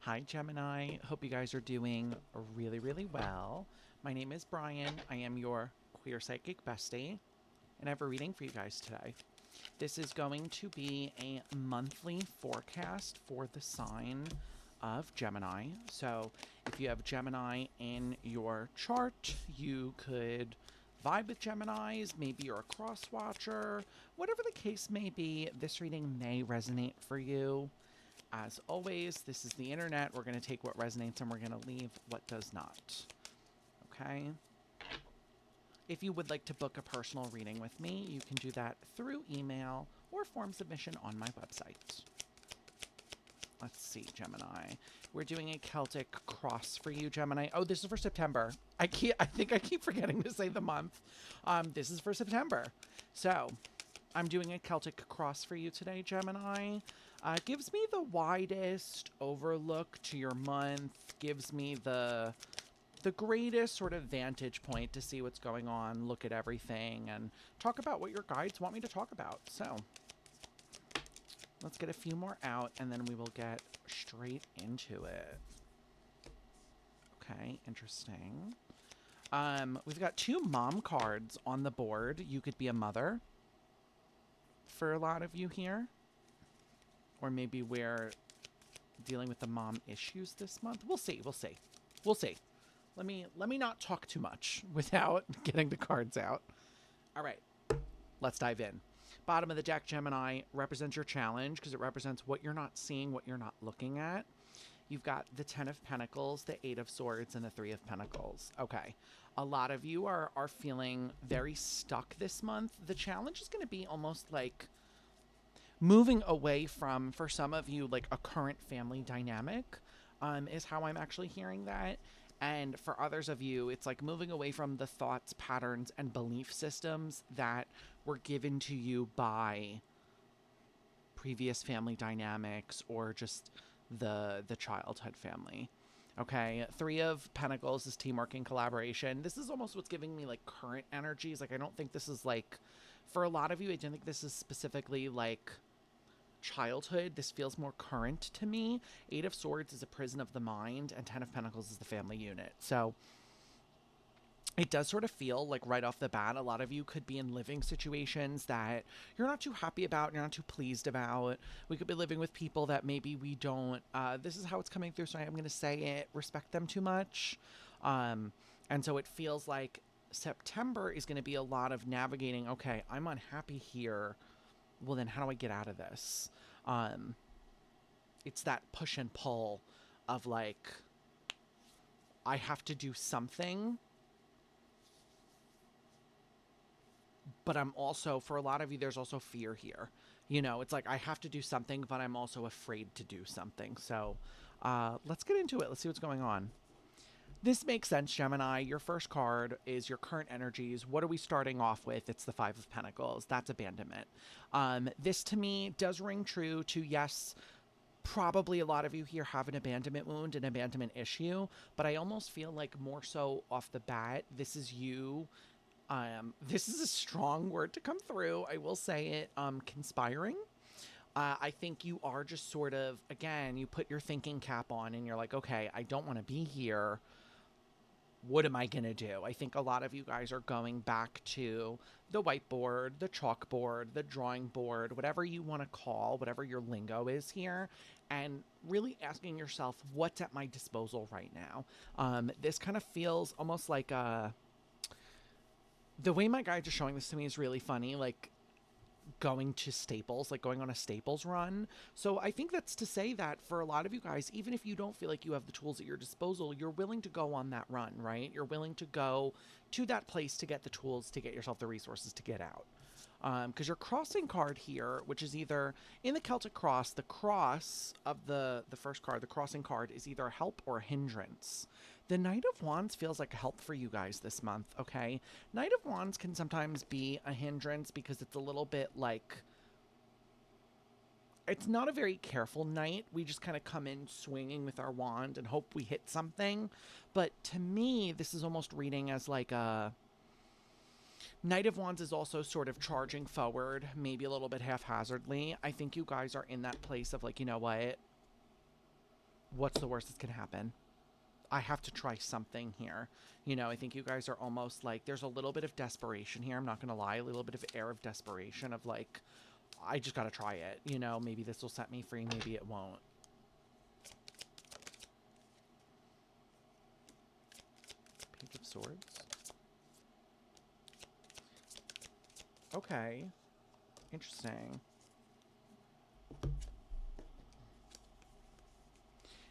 Hi, Gemini. Hope you guys are doing really, really well. My name is Brian. I am your queer psychic bestie, and I have a reading for you guys today. This is going to be a monthly forecast for the sign of Gemini. So, if you have Gemini in your chart, you could vibe with Geminis. Maybe you're a cross watcher. Whatever the case may be, this reading may resonate for you. As always, this is the internet. We're going to take what resonates and we're going to leave what does not. Okay? If you would like to book a personal reading with me, you can do that through email or form submission on my website. Let's see, Gemini. We're doing a Celtic cross for you, Gemini. Oh, this is for September. I think I keep forgetting to say the month. This is for September. So, I'm doing a Celtic cross for you today, Gemini. Gives me the widest overlook to your month. Gives me the greatest sort of vantage point to see what's going on, look at everything, and talk about what your guides want me to talk about. So, let's get a few more out, and then we will get straight into it. Okay, interesting. We've got two mom cards on the board. You could be a mother for a lot of you here. Or maybe we're dealing with the mom issues this month. We'll see. Let me not talk too much without getting the cards out. All right, let's dive in. Bottom of the deck, Gemini, represents your challenge because it represents what you're not seeing, what you're not looking at. You've got the 10 of Pentacles, the 8 of Swords, and the 3 of Pentacles. Okay. A lot of you are feeling very stuck this month. The challenge is going to be almost like moving away from, for some of you, like a current family dynamic, is how I'm actually hearing that. And for others of you, it's like moving away from the thoughts, patterns, and belief systems that were given to you by previous family dynamics or just the childhood family. Okay, 3 of Pentacles is teamwork and collaboration. This is almost what's giving me like current energies. Like, I don't think this is like, for a lot of you, I don't think this is specifically like childhood. This feels more current to me. 8 of Swords is a prison of the mind, and 10 of Pentacles is the family unit. So it does sort of feel like right off the bat, a lot of you could be in living situations that you're not too happy about, you're not too pleased about. We could be living with people that maybe we don't, this is how it's coming through, so I'm going to say it, respect them too much. And so it feels like September is going to be a lot of navigating, okay, I'm unhappy here. Well, then how do I get out of this? It's that push and pull of like, I have to do something, but I'm also, for a lot of you, there's also fear here. You know, it's like, I have to do something, but I'm also afraid to do something. So let's get into it. Let's see what's going on. This makes sense, Gemini. Your first card is your current energies. What are we starting off with? It's the 5 of Pentacles. That's abandonment. This, to me, does ring true to, yes, probably a lot of you here have an abandonment wound, an abandonment issue, but I almost feel like more so off the bat, this is you. This is a strong word to come through. I will say it, conspiring. I think you are just sort of, again, you put your thinking cap on and you're like, okay, I don't want to be here. What am I going to do? I think a lot of you guys are going back to the whiteboard, the chalkboard, the drawing board, whatever you want to call, whatever your lingo is here, and really asking yourself, what's at my disposal right now? This kind of feels almost like the way my guides are showing this to me is really funny. Like, going to Staples, like going on a Staples run. So I think that's to say that for a lot of you guys, even if you don't feel like you have the tools at your disposal, you're willing to go on that run, right? You're willing to go to that place to get the tools, to get yourself the resources to get out. Because your crossing card here, which is either in the Celtic cross, the cross of the first card, the crossing card is either a help or a hindrance. The Knight of Wands feels like a help for you guys this month, okay? Knight of Wands can sometimes be a hindrance because it's a little bit like, it's not a very careful knight. We just kind of come in swinging with our wand and hope we hit something. But to me, this is almost reading as like a Knight of Wands is also sort of charging forward, maybe a little bit haphazardly. I think you guys are in that place of like, you know what? what's the worst that's going to happen? I have to try something here. You know, I think you guys are almost like, there's a little bit of desperation here. I'm not going to lie. A little bit of air of desperation of like, I just got to try it. You know, maybe this will set me free. Maybe it won't. Page of Swords. Okay. Interesting.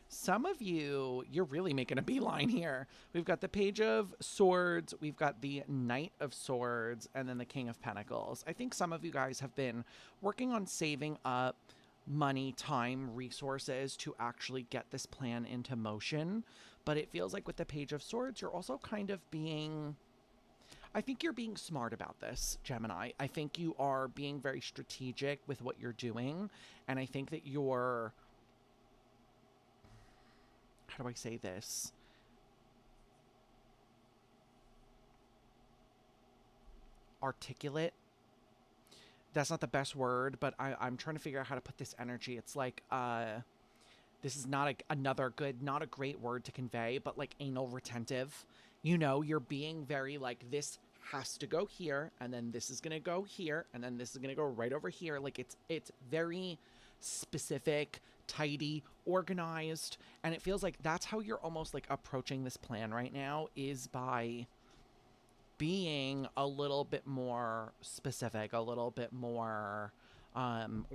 Some of you, you're really making a beeline here. We've got the Page of Swords, we've got the Knight of Swords, and then the King of Pentacles. I think some of you guys have been working on saving up money, time, resources to actually get this plan into motion. But it feels like with the Page of Swords, you're also kind of being... I think you're being smart about this, Gemini. I think you are being very strategic with what you're doing. And I think that you're... How do I say this? Articulate. That's not the best word, but I'm trying to figure out how to put this energy. It's like, this is not another good, not a great word to convey, but like anal retentive. You know, you're being very like, this has to go here, and then this is going to go here, and then this is going to go right over here. Like it's very specific, tidy, organized, and it feels like that's how you're almost like approaching this plan right now, is by being a little bit more specific, a little bit more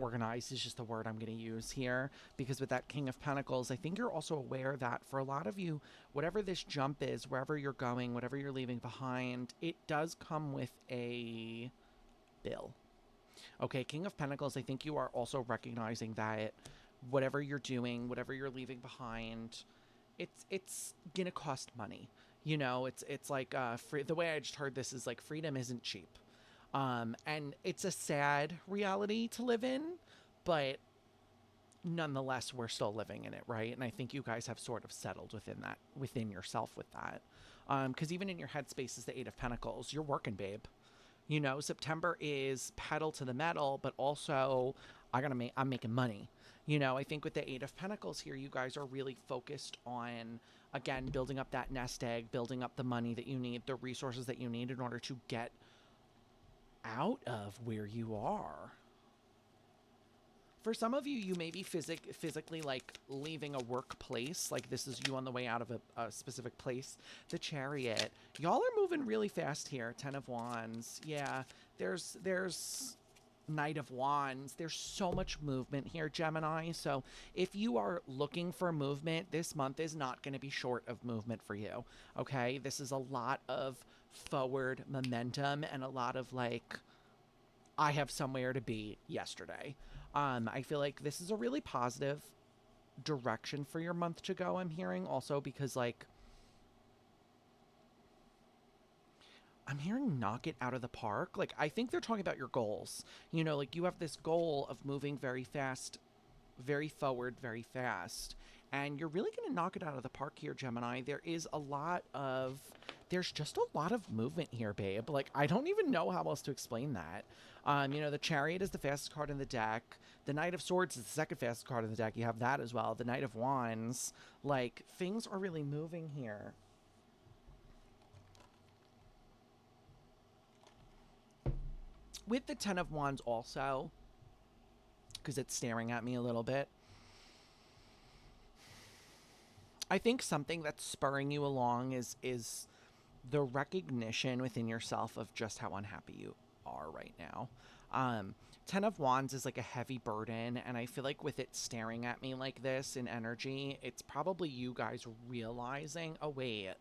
organized is just the word I'm going to use here. Because with that King of Pentacles, I think you're also aware that for a lot of you, whatever this jump is, wherever you're going, whatever you're leaving behind, it does come with a bill. Okay, King of Pentacles, I think you are also recognizing that whatever you're doing, whatever you're leaving behind, it's gonna cost money. You know, it's like the way I just heard this is like freedom isn't cheap. And it's a sad reality to live in, but nonetheless, we're still living in it, right? And I think you guys have sort of settled within yourself with that. Because even in your headspace is the Eight of Pentacles. You're working, babe. You know, September is pedal to the metal, but also I'm making money. You know, I think with the Eight of Pentacles here, you guys are really focused on, again, building up that nest egg, building up the money that you need, the resources that you need in order to get out of where you are. For some of you, you may be physically like leaving a workplace. Like this is you on the way out of a specific place. The Chariot. Y'all are moving really fast here. Ten of Wands. Yeah, there's Knight of Wands. There's so much movement here, Gemini. So if you are looking for movement, this month is not going to be short of movement for you. Okay, this is a lot of forward momentum and a lot of like, I have somewhere to be yesterday. I feel like this is a really positive direction for your month to go, I'm hearing. Also because, like, I'm hearing knock it out of the park. Like, I think they're talking about your goals. You know, like, you have this goal of moving very fast, very forward, very fast. And you're really going to knock it out of the park here, Gemini. There's just a lot of movement here, babe. Like, I don't even know how else to explain that. You know, the Chariot is the fastest card in the deck. The Knight of Swords is the second fastest card in the deck. You have that as well. The Knight of Wands. Like, things are really moving here. With the Ten of Wands also, because it's staring at me a little bit, I think something that's spurring you along is the recognition within yourself of just how unhappy you are right now. Ten of Wands is like a heavy burden, and I feel like with it staring at me like this in energy, it's probably you guys realizing, oh wait,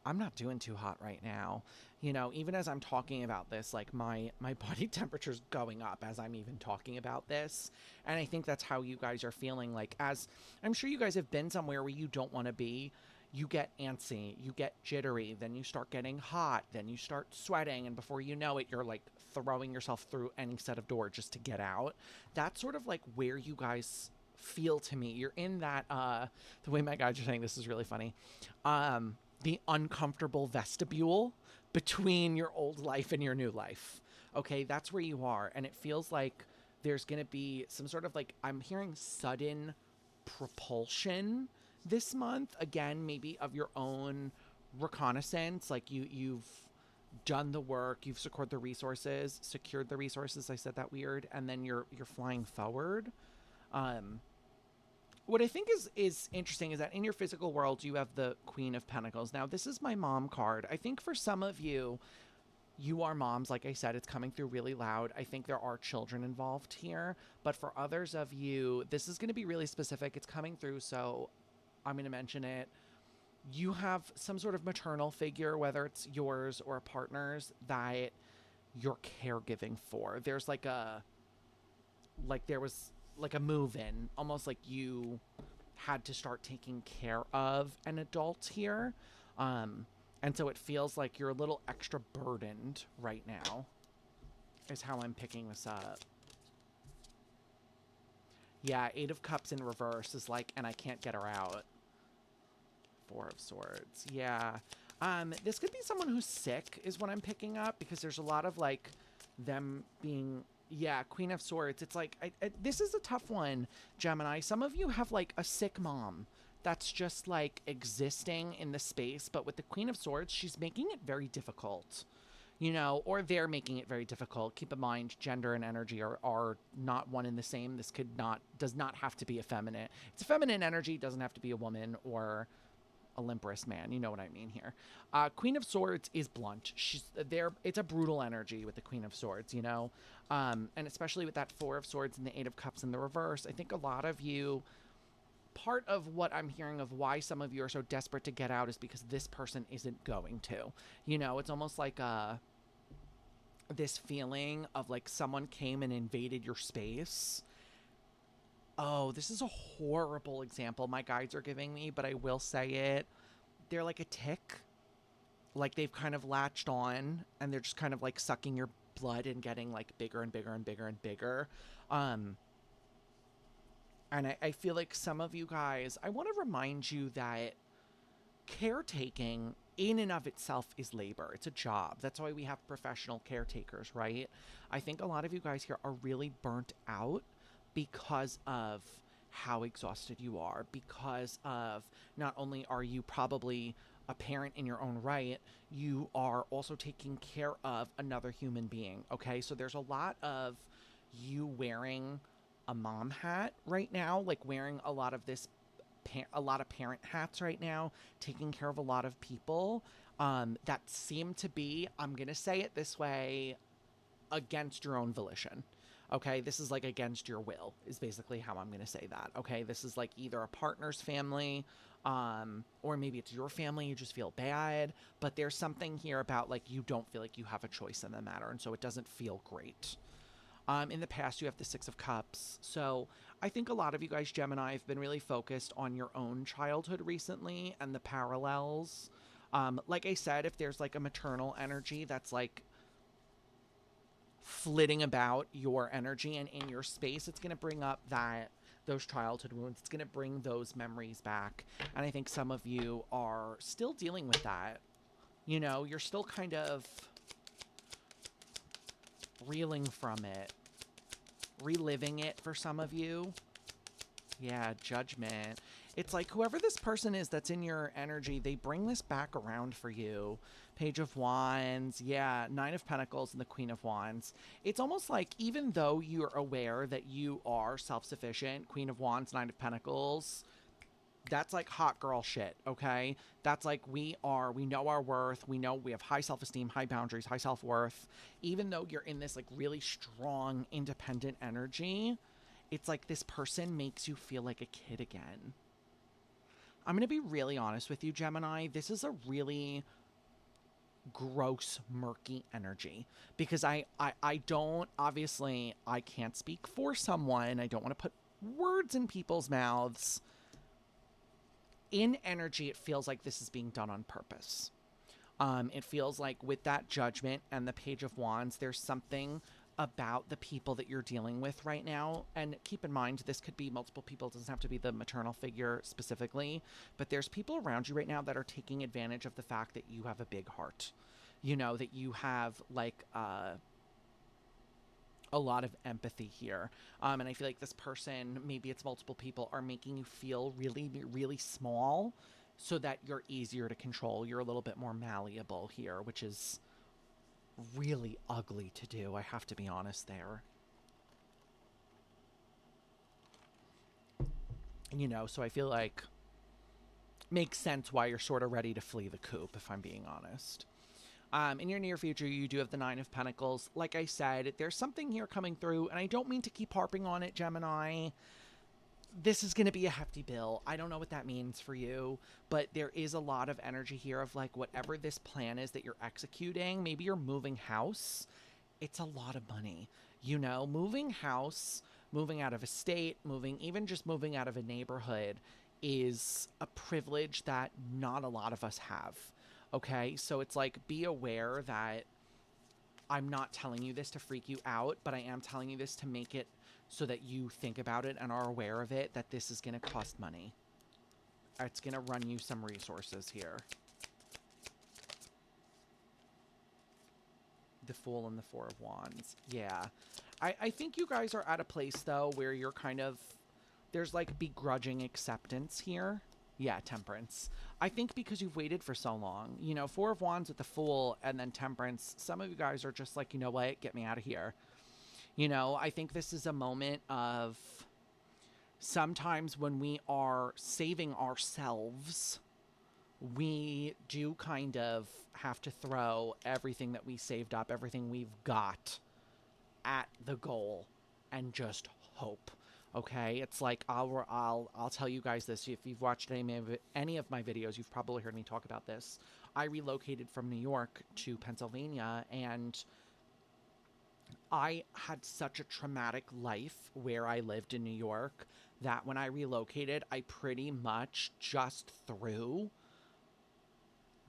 I'm not doing too hot right now. You know, even as I'm talking about this, like my body temperature's going up as I'm even talking about this. And I think that's how you guys are feeling. Like, as I'm sure you guys have been somewhere where you don't want to be, you get antsy, you get jittery, then you start getting hot, then you start sweating, and before you know it, you're like throwing yourself through any set of door just to get out. That's sort of like where you guys feel to me. You're in that, the way my guys are saying this is really funny. The uncomfortable vestibule between your old life and your new life. Okay, that's where you are. And it feels like there's going to be some sort of like, I'm hearing sudden propulsion this month. Again, maybe of your own reconnaissance. Like you've done the work, you've secured the resources. I said that weird, and then you're flying forward. Um, what I think is interesting is that in your physical world, you have the Queen of Pentacles. Now, this is my mom card. I think for some of you, you are moms. Like I said, it's coming through really loud. I think there are children involved here. But for others of you, this is going to be really specific. It's coming through, so I'm going to mention it. You have some sort of maternal figure, whether it's yours or a partner's, that you're caregiving for. There's there was like a move in, almost like you had to start taking care of an adult here. And so it feels like you're a little extra burdened right now, is how I'm picking this up. Yeah, Eight of Cups in reverse is like, and I can't get her out. Four of Swords. Yeah. This could be someone who's sick is what I'm picking up, because there's a lot of like them being, yeah, Queen of Swords. It's like, this is a tough one, Gemini. Some of you have like a sick mom that's just like existing in the space, but with the Queen of Swords, she's making it very difficult, you know, or they're making it very difficult. Keep in mind, gender and energy are not one and the same. This does not have to be a feminine. It's a feminine energy, doesn't have to be a woman or a limperous man. You know what I mean here. Queen of Swords is blunt. She's there. It's a brutal energy with the Queen of Swords, you know, and especially with that Four of Swords and the Eight of Cups in the reverse. I think a lot of you, part of what I'm hearing of why some of you are so desperate to get out is because this person isn't going to. You know, it's almost like this feeling of like someone came and invaded your space. Oh, this is a horrible example my guides are giving me, but I will say it. They're like a tick. Like they've kind of latched on and they're just kind of like sucking your blood and getting like bigger and bigger and bigger and bigger. And I feel like some of you guys, I want to remind you that caretaking in and of itself is labor. It's a job. That's why we have professional caretakers, right? I think a lot of you guys here are really burnt out because of how exhausted you are, because of not only are you probably a parent in your own right, you are also taking care of another human being, okay? So there's a lot of you wearing a mom hat right now, like wearing a lot of a lot of parent hats right now, taking care of a lot of people that seem to be, I'm going to say it this way, against your own volition. Okay, this is like against your will is basically how I'm going to say that. Okay, this is like either a partner's family or maybe it's your family, you just feel bad, but there's something here about like you don't feel like you have a choice in the matter, and so it doesn't feel great. In the past, you have the Six of Cups. So I think a lot of you guys, Gemini, have been really focused on your own childhood recently and the parallels. Like I said, if there's like a maternal energy that's like flitting about your energy and in your space, it's going to bring up those childhood wounds. It's going to bring those memories back. And I think some of you are still dealing with that. You know, you're still kind of reeling from it, reliving it for some of you. Yeah, Judgment. It's like whoever this person is that's in your energy, they bring this back around for you. Page of Wands, yeah, Nine of Pentacles and the Queen of Wands. It's almost like even though you're aware that you are self-sufficient, Queen of Wands, Nine of Pentacles, that's like hot girl shit, okay? That's like we know our worth. We know we have high self-esteem, high boundaries, high self-worth. Even though you're in this like really strong, independent energy, it's like this person makes you feel like a kid again. I'm going to be really honest with you, Gemini. This is a really gross, murky energy because I don't, obviously, I can't speak for someone. I don't want to put words in people's mouths. In energy, it feels like this is being done on purpose. It feels like with that Judgment and the Page of Wands, there's something about the people that you're dealing with right now. And keep in mind, this could be multiple people. It doesn't have to be the maternal figure specifically, but there's people around you right now that are taking advantage of the fact that you have a big heart. You know, that you have like a lot of empathy here. And I feel like this person, maybe it's multiple people, are making you feel really, really small so that you're easier to control. You're a little bit more malleable here, which is really ugly to do. I have to be honest there. So I feel like makes sense why you're sort of ready to flee the coop, if I'm being honest. In your near future, you do have the Nine of Pentacles. Like I said, there's something here coming through, and I don't mean to keep harping on it, Gemini. This is going to be a hefty bill. I don't know what that means for you, but there is a lot of energy here of like whatever this plan is that you're executing. Maybe you're moving house. It's a lot of money. Moving house, moving out of a state, even just moving out of a neighborhood is a privilege that not a lot of us have. Okay, so it's like, be aware that I'm not telling you this to freak you out, but I am telling you this to make it so that you think about it and are aware of it, that this is going to cost money. It's going to run you some resources here. The Fool and the Four of Wands. Yeah. I think you guys are at a place, though, where you're kind of... There's, like, begrudging acceptance here. Yeah, Temperance. I think because you've waited for so long. Four of Wands with the Fool and then Temperance. Some of you guys are just like, you know what? Get me out of here. I think this is a moment of... Sometimes when we are saving ourselves, we do kind of have to throw everything that we saved up, everything we've got at the goal and just hope. Okay, it's like I'll tell you guys this. If you've watched any of my videos, you've probably heard me talk about this. I relocated from New York to Pennsylvania, and I had such a traumatic life where I lived in New York that when I relocated, I pretty much just threw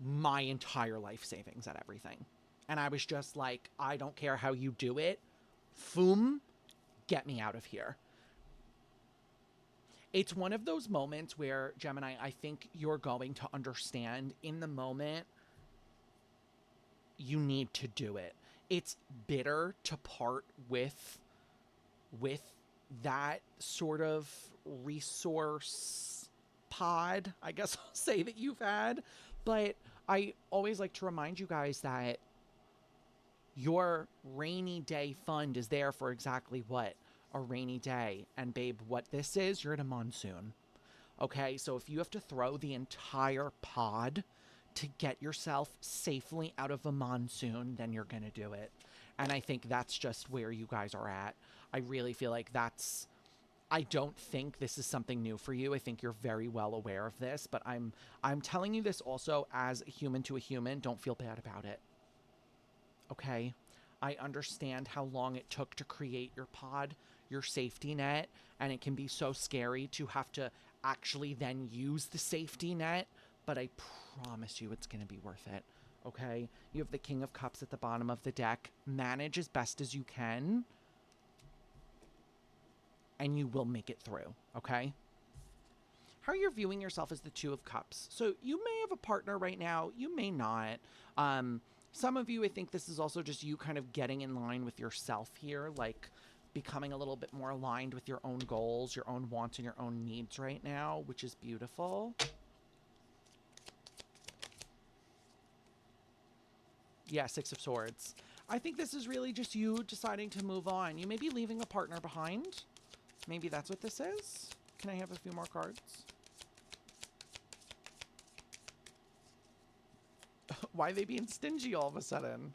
my entire life savings at everything. And I was just like, I don't care how you do it. Foom, get me out of here. It's one of those moments where, Gemini, I think you're going to understand in the moment you need to do it. It's bitter to part with that sort of resource pod, I guess I'll say, that you've had. But I always like to remind you guys that your rainy day fund is there for exactly what? A rainy day. And babe, what this is, you're in a monsoon. Okay, so if you have to throw the entire pod to get yourself safely out of a monsoon, then you're going to do it. And I think that's just where you guys are at. I really feel like I don't think this is something new for you. I think you're very well aware of this, but I'm telling you this also as a human to a human. Don't feel bad about it. Okay? I understand how long it took to create your pod, your safety net, and it can be so scary to have to actually then use the safety net, but I promise you it's going to be worth it. Okay? You have the King of Cups at the bottom of the deck. Manage as best as you can, and you will make it through. Okay? How you're viewing yourself as the Two of Cups. So you may have a partner right now. You may not. Some of you, I think this is also just you kind of getting in line with yourself here, like becoming a little bit more aligned with your own goals, your own wants, and your own needs right now, which is beautiful. Yeah, Six of Swords. I think this is really just you deciding to move on. You may be leaving a partner behind. Maybe that's what this is. Can I have a few more cards? Why are they being stingy all of a sudden?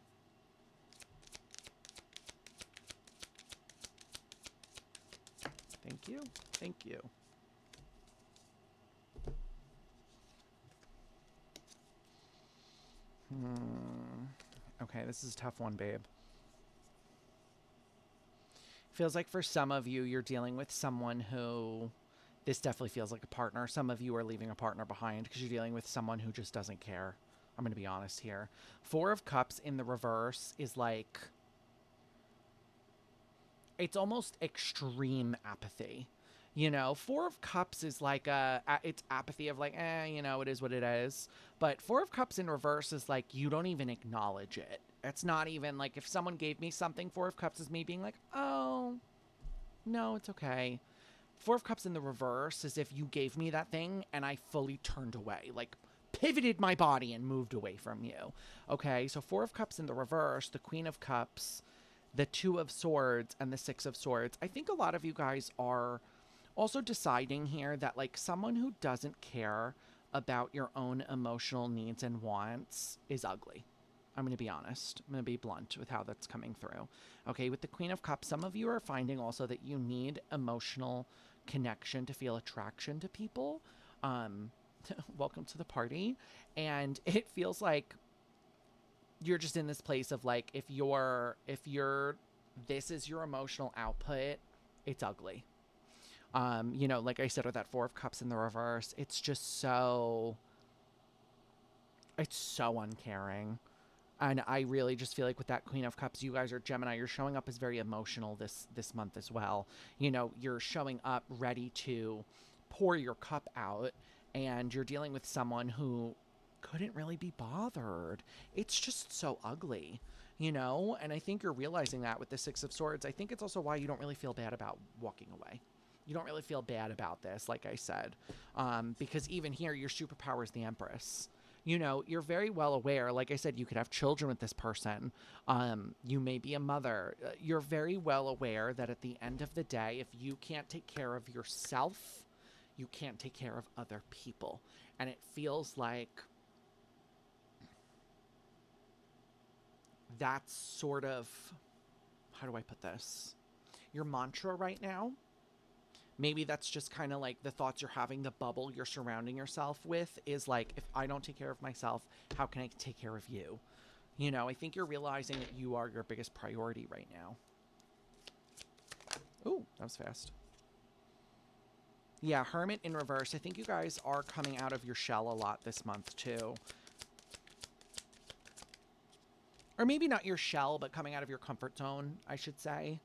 Thank you. Thank you. Okay, this is a tough one, babe. Feels like for some of you, you're dealing with someone who... This definitely feels like a partner. Some of you are leaving a partner behind because you're dealing with someone who just doesn't care. I'm going to be honest here. Four of Cups in the reverse is like... It's almost extreme apathy. Four of Cups is like it's apathy of like, it is what it is. But Four of Cups in reverse is like, you don't even acknowledge it. It's not even like if someone gave me something, Four of Cups is me being like, oh, no, it's okay. Four of Cups in the reverse is if you gave me that thing and I fully turned away, like pivoted my body and moved away from you. Okay, so Four of Cups in the reverse, the Queen of Cups, the Two of Swords, and the Six of Swords. I think a lot of you guys are also deciding here that like someone who doesn't care about your own emotional needs and wants is ugly. I'm going to be honest. I'm going to be blunt with how that's coming through. Okay, with the Queen of Cups, some of you are finding also that you need emotional connection to feel attraction to people. Welcome to the party. And it feels like you're just in this place of like if you're this is your emotional output, it's ugly. You know, like I said, with that Four of Cups in the reverse, it's so uncaring. And I really just feel like with that Queen of Cups, you guys are Gemini, you're showing up as very emotional this month as well. You know, you're showing up ready to pour your cup out, and you're dealing with someone who couldn't really be bothered. It's just so ugly, you know? And I think you're realizing that with the Six of Swords. I think it's also why you don't really feel bad about walking away. You don't really feel bad about this, like I said, because even here, your superpower is the Empress. You know, you're very well aware. Like I said, you could have children with this person. You may be a mother. You're very well aware that at the end of the day, if you can't take care of yourself, you can't take care of other people. And it feels like that's sort of, how do I put this? Your mantra right now. Maybe that's just kind of like the thoughts you're having, the bubble you're surrounding yourself with is like, if I don't take care of myself, how can I take care of you? You know, I think you're realizing that you are your biggest priority right now. Ooh, that was fast. Yeah, Hermit in reverse. I think you guys are coming out of your shell a lot this month too. Or maybe not your shell, but coming out of your comfort zone, I should say.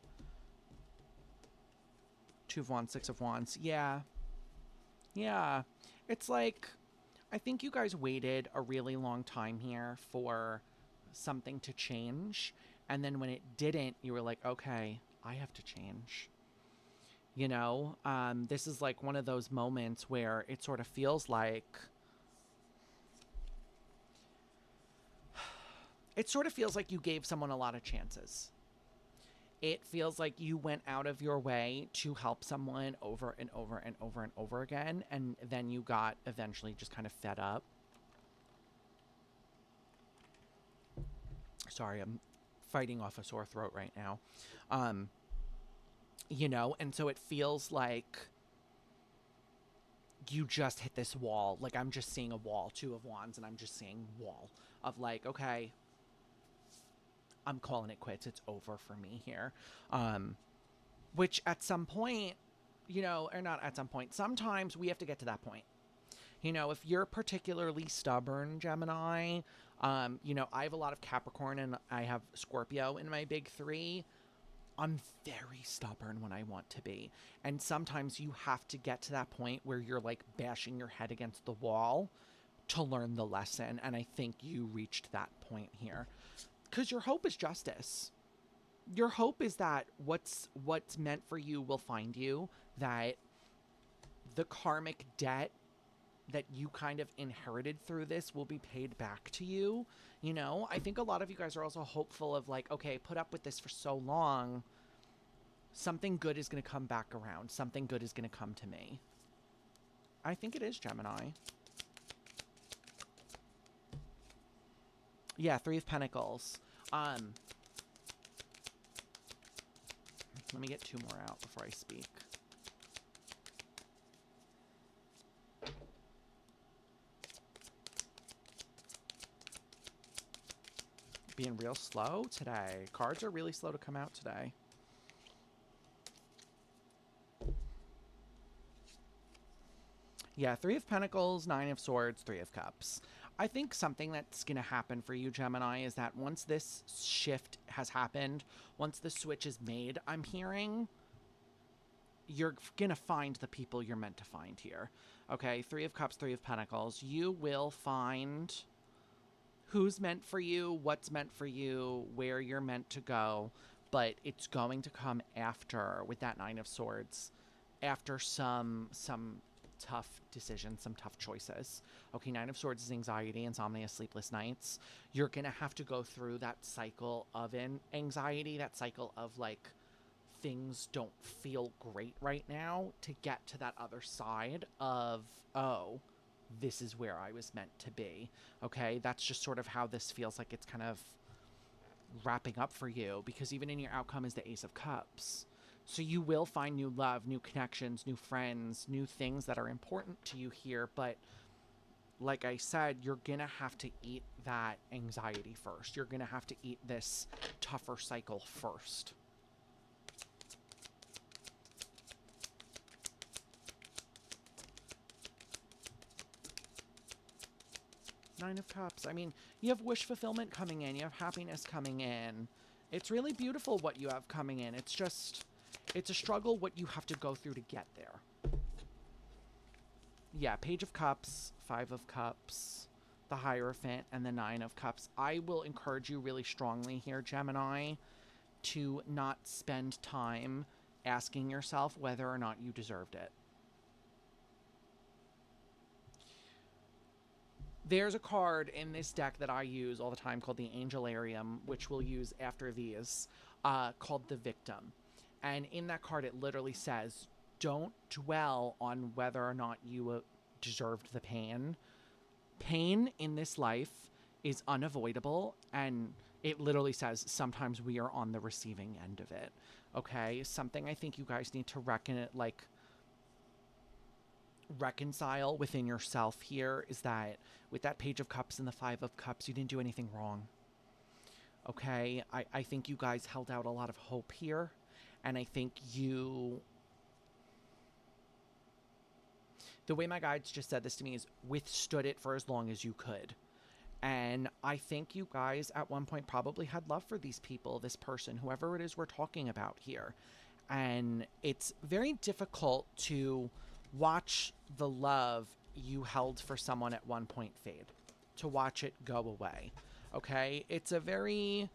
Two of Wands, Six of Wands. Yeah. Yeah. It's like, I think you guys waited a really long time here for something to change. And then when it didn't, you were like, okay, I have to change. You know, this is like one of those moments where it sort of feels like, you gave someone a lot of chances. It feels like you went out of your way to help someone over and over and over and over again, and then you got eventually just kind of fed up. Sorry, I'm fighting off a sore throat right now. You know, and so it feels like you just hit this wall. Like, I'm just seeing a wall, Two of Wands, and I'm just seeing wall of like, okay, I'm calling it quits. It's over for me here. Which at some point, you know, or not at some point, sometimes we have to get to that point. You know, if you're particularly stubborn, Gemini, you know, I have a lot of Capricorn and I have Scorpio in my big three. I'm very stubborn when I want to be. And sometimes you have to get to that point where you're like bashing your head against the wall to learn the lesson. And I think you reached that point here. Because your hope is justice. Your hope is that what's meant for you will find you, that the karmic debt that you kind of inherited through this will be paid back to you. You know, I think a lot of you guys are also hopeful of like, okay, put up with this for so long, something good is going to come back around. Something good is going to come to me. I think it is Gemini. Yeah, Three of Pentacles. Let me get two more out before I speak. Being real slow today. Cards are really slow to come out today. Yeah, Three of Pentacles, Nine of Swords, Three of Cups. I think something that's going to happen for you, Gemini, is that once this shift has happened, once the switch is made, I'm hearing you're going to find the people you're meant to find here. Okay, Three of Cups, Three of Pentacles. You will find who's meant for you, what's meant for you, where you're meant to go, but it's going to come after, with that Nine of Swords, after some tough decisions, some tough choices. Okay, Nine of Swords is anxiety, insomnia, sleepless nights. You're going to have to go through that cycle of anxiety, that cycle of like things don't feel great right now to get to that other side of, oh, this is where I was meant to be. Okay, that's just sort of how this feels like it's kind of wrapping up for you, because even in your outcome is the Ace of Cups. So you will find new love, new connections, new friends, new things that are important to you here. But like I said, you're going to have to eat that anxiety first. You're going to have to eat this tougher cycle first. Nine of Cups. I mean, you have wish fulfillment coming in. You have happiness coming in. It's really beautiful what you have coming in. It's just, it's a struggle what you have to go through to get there. Yeah, Page of Cups, Five of Cups, the Hierophant, and the Nine of Cups. I will encourage you really strongly here, Gemini, to not spend time asking yourself whether or not you deserved it. There's a card in this deck that I use all the time called the Angelarium, which we'll use after these, called the Victim. And in that card, it literally says, don't dwell on whether or not you deserved the pain. Pain in this life is unavoidable, and it literally says sometimes we are on the receiving end of it. Okay? Something I think you guys need to reconcile within yourself here is that with that Page of Cups and the Five of Cups, you didn't do anything wrong. Okay? I think you guys held out a lot of hope here, and I think you... The way my guides just said this to me is withstood it for as long as you could. And I think you guys at one point probably had love for these people, this person, whoever it is we're talking about here. And it's very difficult to watch the love you held for someone at one point fade, to watch it go away. Okay? It's a very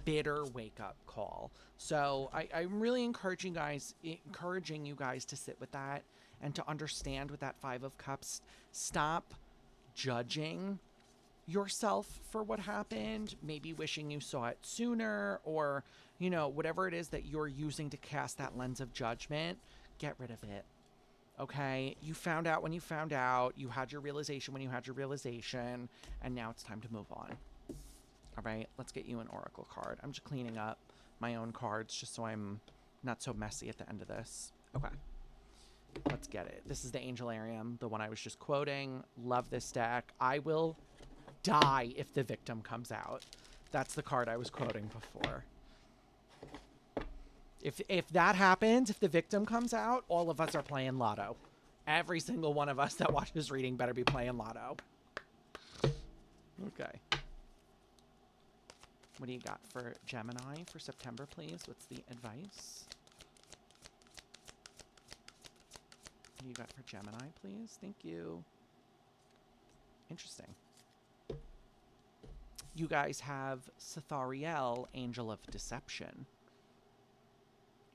bitter wake-up call. So I'm really encouraging you guys to sit with that and to understand with that Five of Cups. Stop judging yourself for what happened, maybe wishing you saw it sooner, or, you know, whatever it is that you're using to cast that lens of judgment. Get rid of it. Okay? You found out when you found out. You had your realization when you had your realization. And now it's time to move on. All right? Let's get you an oracle card. I'm just cleaning up my own cards just so I'm not so messy at the end of this. Okay. Let's get it. This is the Angelarium, the one I was just quoting. Love this deck. I will die if the Victim comes out. That's the card I was quoting before. If that happens, if the Victim comes out, all of us are playing Lotto. Every single one of us that watches reading better be playing Lotto. Okay. What do you got for Gemini for September, please? What's the advice? What do you got for Gemini, please? Thank you. Interesting. You guys have Sathariel, Angel of Deception.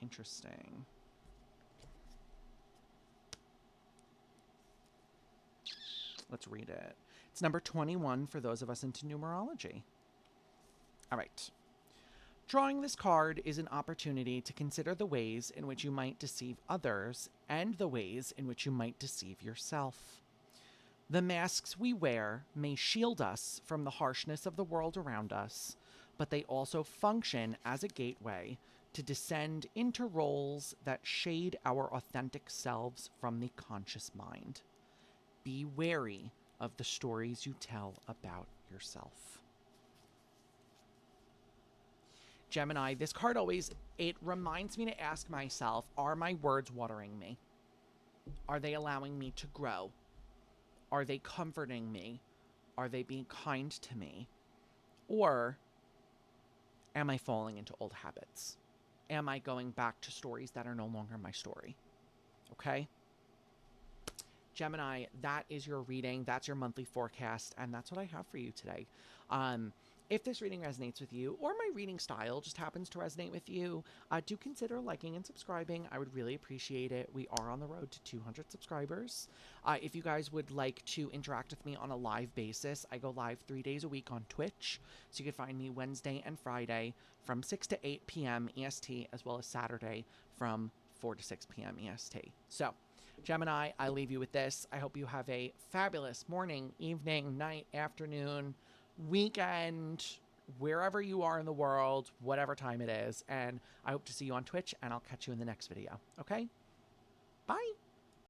Interesting. Let's read it. It's number 21 for those of us into numerology. All right. Drawing this card is an opportunity to consider the ways in which you might deceive others and the ways in which you might deceive yourself. The masks we wear may shield us from the harshness of the world around us, but they also function as a gateway to descend into roles that shade our authentic selves from the conscious mind. Be wary of the stories you tell about yourself. Gemini, this card it reminds me to ask myself, are my words watering me? Are they allowing me to grow? Are they comforting me? Are they being kind to me? Or am I falling into old habits? Am I going back to stories that are no longer my story? Okay? Gemini, that is your reading. That's your monthly forecast. And that's what I have for you today. If this reading resonates with you, or my reading style just happens to resonate with you, do consider liking and subscribing. I would really appreciate it. We are on the road to 200 subscribers. If you guys would like to interact with me on a live basis, I go live 3 days a week on Twitch. So you can find me Wednesday and Friday from 6 to 8 p.m. EST, as well as Saturday from 4 to 6 p.m. EST. So, Gemini, I leave you with this. I hope you have a fabulous morning, evening, night, afternoon, weekend, wherever you are in the world, whatever time it is. And I hope to see you on Twitch, and I'll catch you in the next video. Okay? Bye.